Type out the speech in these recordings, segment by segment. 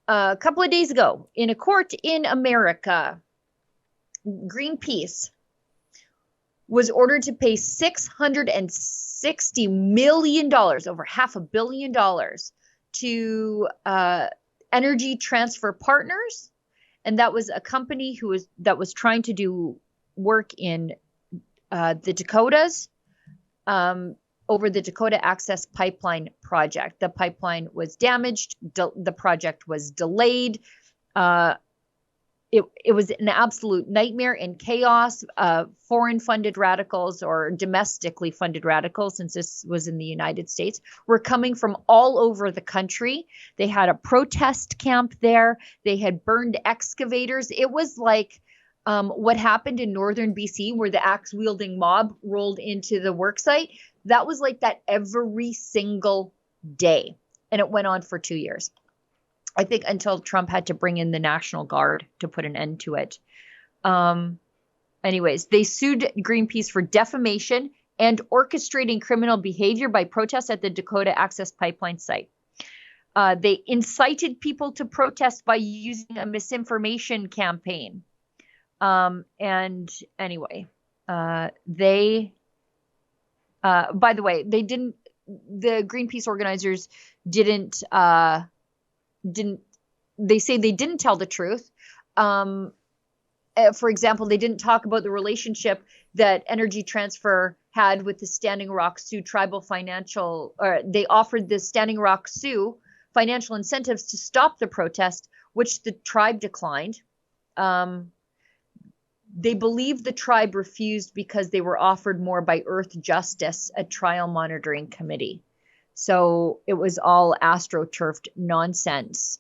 a couple of days ago, in a court in America, Greenpeace was ordered to pay $660 million, over $500 million, to Energy Transfer Partners. And that was a company that was trying to do work in the Dakotas, over the Dakota Access pipeline project. The pipeline was damaged. The project was delayed. It was an absolute nightmare and chaos. Foreign funded radicals, or domestically funded radicals, since this was in the United States, were coming from all over the country. They had a protest camp there. They had burned excavators. It was like what happened in northern BC, where the axe wielding mob rolled into the worksite. That was like that every single day. And it went on for 2 years. I think until Trump had to bring in the National Guard to put an end to it. Anyways, they sued Greenpeace for defamation and orchestrating criminal behavior by protest at the Dakota Access pipeline site. They incited people to protest by using a misinformation campaign. And anyway, by the way, the Greenpeace organizers didn't, they say they didn't tell the truth. For example, they didn't talk about the relationship that Energy Transfer had with the Standing Rock Sioux tribal financial, or they offered the Standing Rock Sioux financial incentives to stop the protest, which the tribe declined. They believe the tribe refused because they were offered more by Earth Justice, a trial monitoring committee. So it was all astroturfed nonsense.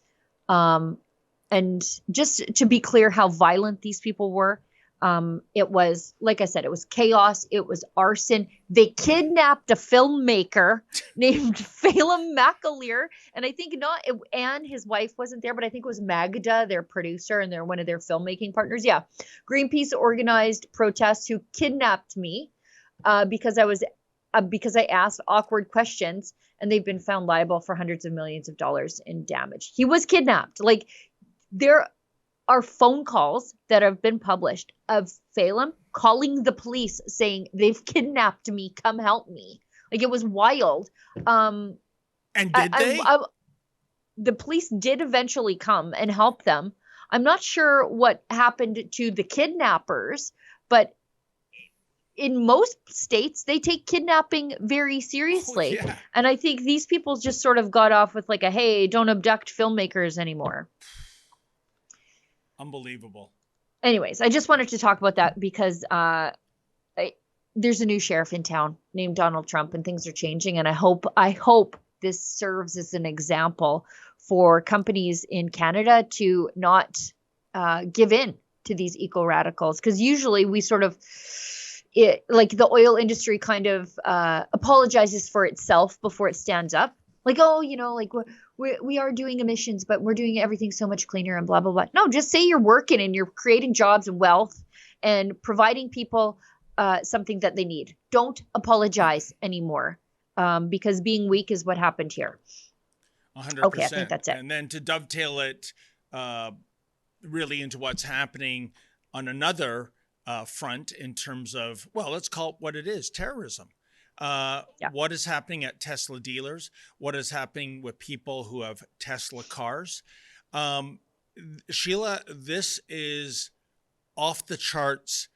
And just to be clear how violent these people were, it was, like I said, it was chaos. It was arson. They kidnapped a filmmaker named Phelim McAleer. And I think Anne, his wife, wasn't there, but I think it was Magda, their producer, and they're one of their filmmaking partners. Yeah. Greenpeace organized protests who kidnapped me because I asked awkward questions, and they've been found liable for hundreds of millions of dollars in damage. He was kidnapped. Like, there are phone calls that have been published of Phelim calling the police saying, they've kidnapped me, come help me. Like, it was wild. And did they? The police did eventually come and help them. I'm not sure what happened to the kidnappers, but in most states, they take kidnapping very seriously. Oh, yeah. And I think these people just sort of got off with like a, hey, don't abduct filmmakers anymore. Unbelievable. Anyways, I just wanted to talk about that because there's a new sheriff in town named Donald Trump, and things are changing. And I hope this serves as an example for companies in Canada to not give in to these eco-radicals. Because usually we sort of, like the oil industry kind of apologizes for itself before it stands up. Like, oh, like we are doing emissions, but we're doing everything so much cleaner and blah, blah, blah. No, just say you're working and you're creating jobs and wealth and providing people something that they need. Don't apologize anymore because being weak is what happened here. 100%. Okay, I think that's it. And then to dovetail it really into what's happening on another front in terms of, well, let's call it what it is, terrorism. What is happening at Tesla dealers? What is happening with people who have Tesla cars? Sheila, this is off the charts,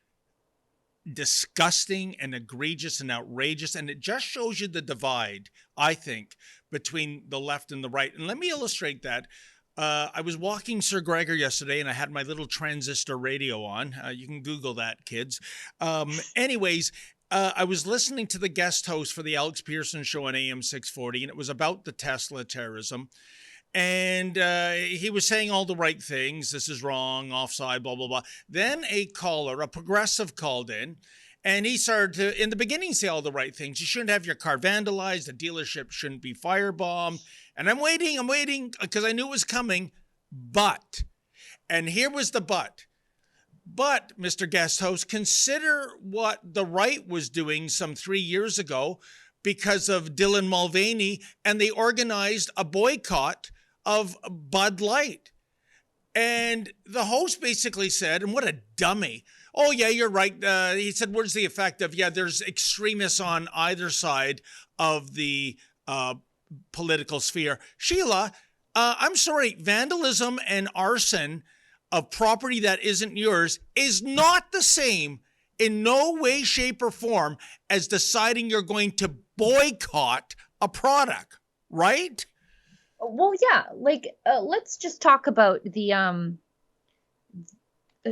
disgusting and egregious and outrageous. And it just shows you the divide, I think, between the left and the right. And let me illustrate that. I was walking Sir Gregor yesterday, and I had my little transistor radio on. You can Google that, kids. Anyways, I was listening to the guest host for the Alex Pearson show on AM 640, and it was about the Tesla terrorism. And he was saying all the right things. This is wrong, offside, blah, blah, blah. Then a caller, a progressive, called in, and he started to, in the beginning, say all the right things. You shouldn't have your car vandalized. The dealership shouldn't be firebombed. And I'm waiting, because I knew it was coming. But, and here was the but. But, Mr. Guest Host, consider what the right was doing some 3 years ago because of Dylan Mulvaney, and they organized a boycott of Bud Light. And the host basically said, and what a dummy. Oh, yeah, you're right. He said, where's the effect of, yeah, there's extremists on either side of the political sphere. Sheila, I'm sorry, vandalism and arson of property that isn't yours is not the same in no way, shape, or form as deciding you're going to boycott a product, right? Well, yeah, like let's just talk about the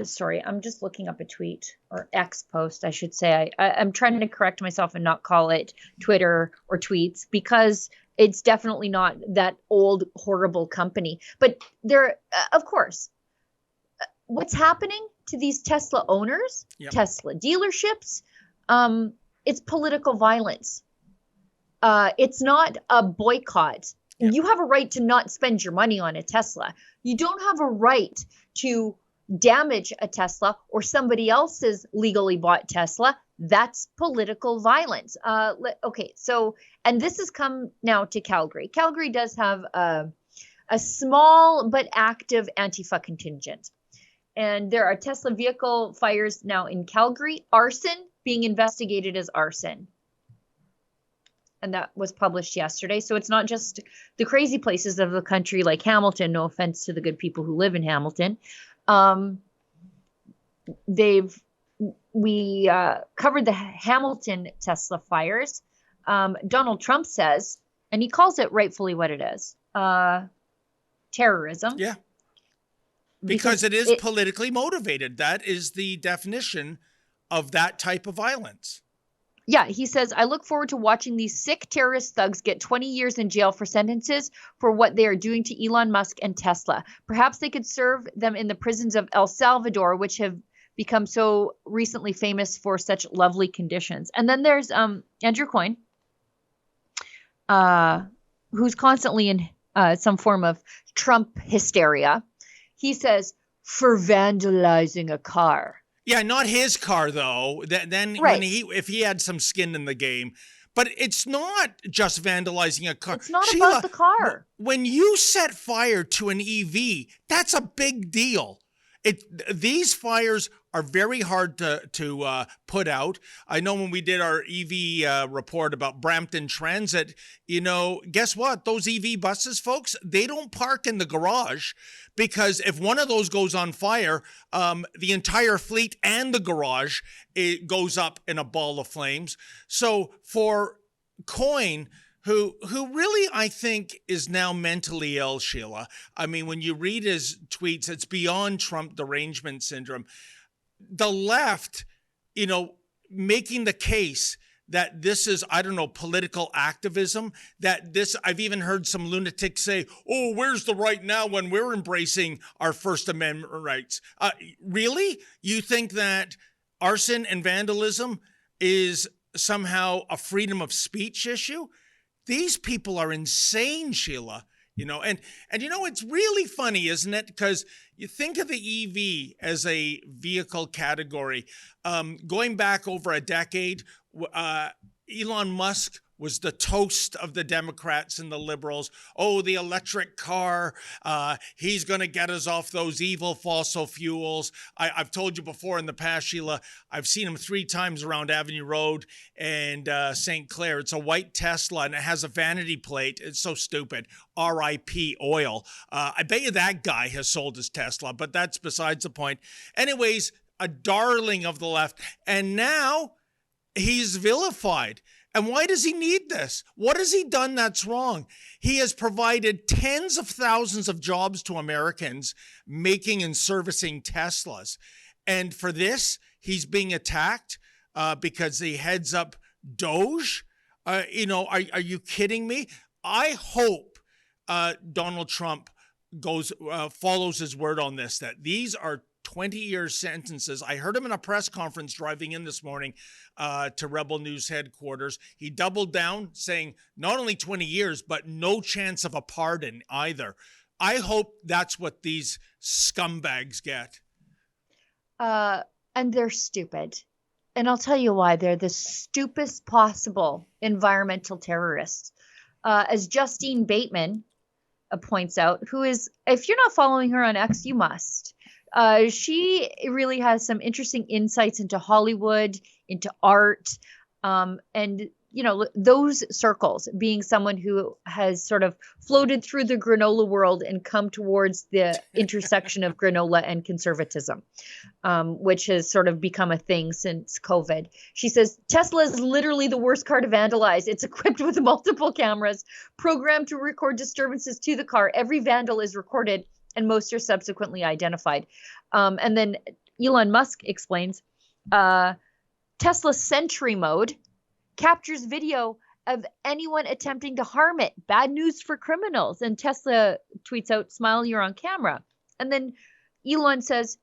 sorry, I'm just looking up a tweet or X post, I should say. I'm trying to correct myself and not call it Twitter or tweets because it's definitely not that old, horrible company. But there, of course, what's happening to these Tesla owners, Yep. Tesla dealerships, it's political violence. It's not a boycott. Yep. You have a right to not spend your money on a Tesla. You don't have a right to damage a Tesla or somebody else's legally bought Tesla. That's political violence. Okay, so, and this has come now to Calgary. Calgary does have a small but active Antifa contingent. And there are Tesla vehicle fires now in Calgary, arson being investigated as arson. And that was published yesterday. So it's not just the crazy places of the country like Hamilton, no offense to the good people who live in Hamilton. We covered the Hamilton Tesla fires. Donald Trump says, and he calls it rightfully what it is, terrorism. Yeah. Because it is politically motivated. That is the definition of that type of violence. Yeah, he says, I look forward to watching these sick terrorist thugs get 20 years in jail for sentences for what they are doing to Elon Musk and Tesla. Perhaps they could serve them in the prisons of El Salvador, which have become so recently famous for such lovely conditions. And then there's Andrew Coyne, who's constantly in some form of Trump hysteria. He says, for vandalizing a car. Yeah, not his car though. Then right. if he had some skin in the game, but it's not just vandalizing a car. It's not Sheila, about the car. When you set fire to an EV, that's a big deal. These fires are very hard to put out. I know when we did our EV report about Brampton Transit, guess what? Those EV buses, folks, they don't park in the garage because if one of those goes on fire, the entire fleet and the garage, it goes up in a ball of flames. So for Coyne, who really, I think, is now mentally ill, Sheila. I mean, when you read his tweets, it's beyond Trump derangement syndrome. The left, making the case that this is, I don't know, political activism, I've even heard some lunatics say, oh, where's the right now when we're embracing our First Amendment rights? Really? You think that arson and vandalism is somehow a freedom of speech issue? These people are insane, Sheila, and it's really funny, isn't it? Because you think of the EV as a vehicle category. Going back over a decade, Elon Musk was the toast of the Democrats and the liberals. Oh, the electric car. He's going to get us off those evil fossil fuels. I've told you before in the past, Sheila, I've seen him 3 times around Avenue Road and St. Clair. It's a white Tesla and it has a vanity plate. It's so stupid. RIP oil. I bet you that guy has sold his Tesla, but that's besides the point. Anyways, a darling of the left. And now he's vilified. And why does he need this? What has he done that's wrong? He has provided tens of thousands of jobs to Americans making and servicing Teslas. And for this, he's being attacked because he heads up Doge. Are you kidding me? I hope Donald Trump follows his word on this, that these are 20-year sentences. I heard him in a press conference driving in this morning to Rebel News headquarters. He doubled down saying not only 20 years, but no chance of a pardon either. I hope that's what these scumbags get. And they're stupid. And I'll tell you why. They're the stupidest possible environmental terrorists. As Justine Bateman points out, who is, if you're not following her on X, you must. She really has some interesting insights into Hollywood, into art, and those circles, being someone who has sort of floated through the granola world and come towards the intersection of granola and conservatism, which has sort of become a thing since COVID. She says, Tesla is literally the worst car to vandalize. It's equipped with multiple cameras programmed to record disturbances to the car. Every vandal is recorded and most are subsequently identified. And then Elon Musk explains, Tesla Sentry Mode captures video of anyone attempting to harm it. Bad news for criminals. And Tesla tweets out, smile, you're on camera. And then Elon says,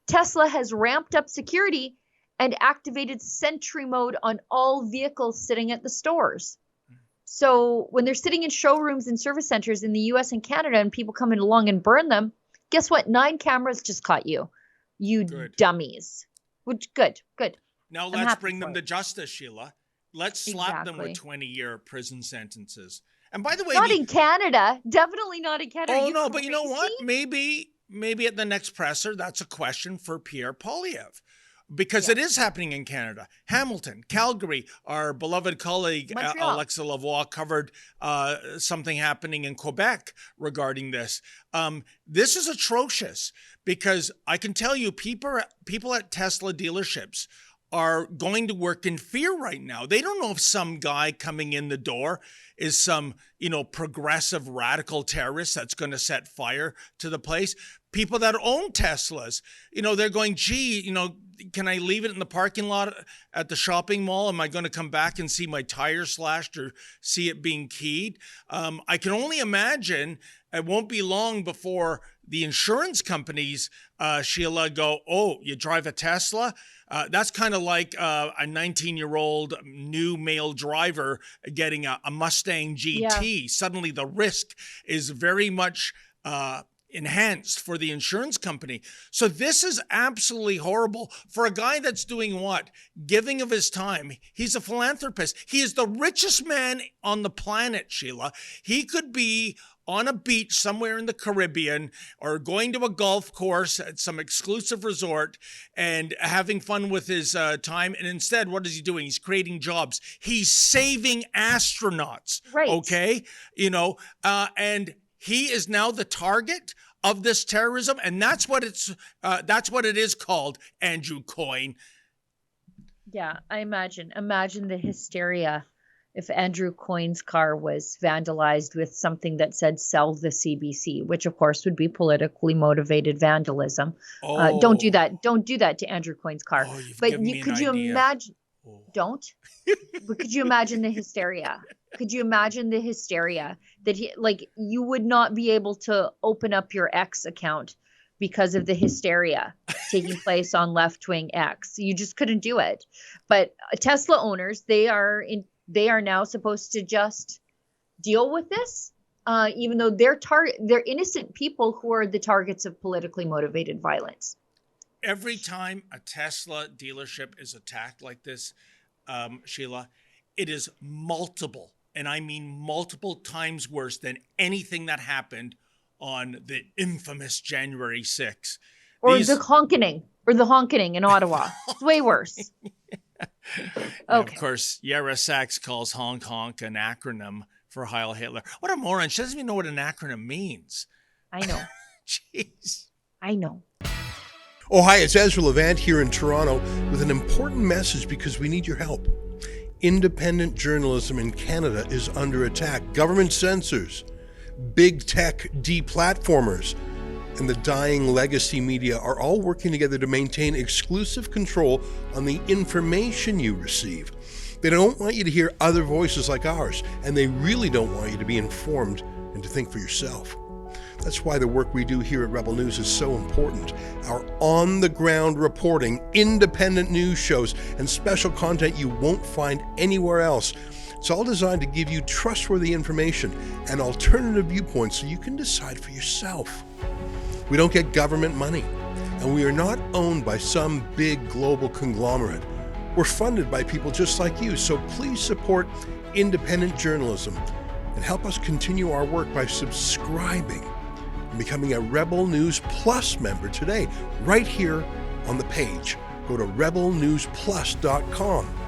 Tesla has ramped up security and activated Sentry Mode on all vehicles sitting at the stores. So when they're sitting in showrooms and service centers in the US and Canada and people come in along and burn them, guess what? 9 cameras just caught you. You good. Dummies. Which, good. Now let's bring them to justice, Sheila. Let's slap them with 20-year prison sentences. And by the way, not in Canada. Definitely not in Canada. Oh, no, but you know what? Maybe at the next presser, that's a question for Pierre Poilievre. Because it is happening in Canada. Hamilton, Calgary, our beloved colleague Alexa Lavoie covered something happening in Quebec regarding this. This is atrocious because I can tell you people at Tesla dealerships are going to work in fear right now. They don't know if some guy coming in the door is some, progressive radical terrorist that's going to set fire to the place. People that own Teslas, they're going, gee, can I leave it in the parking lot at the shopping mall? Am I going to come back and see my tire slashed or see it being keyed? I can only imagine it won't be long before the insurance companies, Sheila, go, oh, you drive a Tesla? That's kind of like a 19-year-old new male driver getting a Mustang GT. Yeah. Suddenly the risk is very much enhanced for the insurance company. So this is absolutely horrible for a guy that's doing what? Giving of his time. He's a philanthropist. He is the richest man on the planet, Sheila. He could be on a beach somewhere in the Caribbean or going to a golf course at some exclusive resort and having fun with his time. And instead, what is he doing? He's creating jobs. He's saving astronauts. Right. Okay. And he is now the target of this terrorism. And that's what it is called, Andrew Coyne. Yeah, I imagine the hysteria if Andrew Coyne's car was vandalized with something that said sell the CBC, which of course would be politically motivated vandalism. Oh. Don't do that. Don't do that to Andrew Coyne's car. Oh, but could you imagine? Oh. Don't. But could you imagine the hysteria? Could you imagine the hysteria that you would not be able to open up your X account because of the hysteria taking place on left-wing X? You just couldn't do it. But Tesla owners, they are now supposed to just deal with this, even though they're innocent people who are the targets of politically motivated violence. Every time a Tesla dealership is attacked like this, Sheila, it is multiple, and I mean multiple times worse than anything that happened on the infamous January 6th. Or the honkening in Ottawa. It's way worse. Okay. Of course, Yara Sachs calls honk honk an acronym for Heil Hitler. What a moron. She doesn't even know what an acronym means. I know. Jeez. I know. Oh, hi, it's Ezra Levant here in Toronto with an important message because we need your help. Independent journalism in Canada is under attack. Government censors, big tech deplatformers, and the dying legacy media are all working together to maintain exclusive control on the information you receive. They don't want you to hear other voices like ours, and they really don't want you to be informed and to think for yourself. That's why the work we do here at Rebel News is so important. Our on-the-ground reporting, independent news shows, and special content you won't find anywhere else. It's all designed to give you trustworthy information and alternative viewpoints so you can decide for yourself. We don't get government money, and we are not owned by some big global conglomerate. We're funded by people just like you, so please support independent journalism. And help us continue our work by subscribing and becoming a Rebel News Plus member today, right here on the page. Go to rebelnewsplus.com.